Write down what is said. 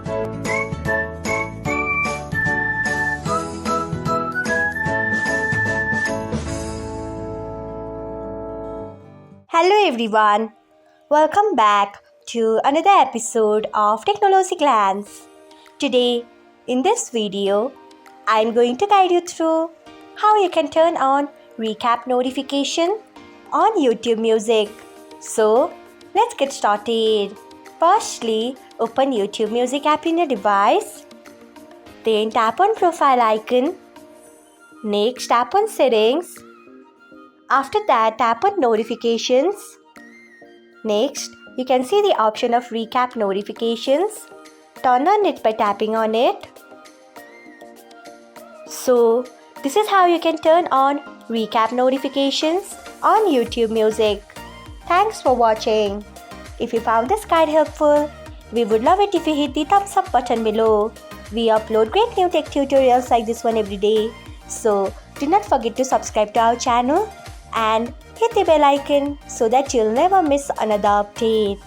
Hello everyone, welcome back to another episode of Technologyglance. Today, in this video, I am going to guide you through how you can turn on recap notification on YouTube Music. So, let's get started. Firstly, open YouTube Music app in your device. Then tap on profile icon. Next, tap on settings. After that, tap on notifications. Next, you can see the option of recap notifications. Turn on it by tapping on it. So, this is how you can turn on recap notifications on YouTube Music. Thanks for watching. If you found this guide helpful, we would love it if you hit the thumbs up button below. We upload great new tech tutorials like this one every day. So, do not forget to subscribe to our channel and hit the bell icon so that you'll never miss another update.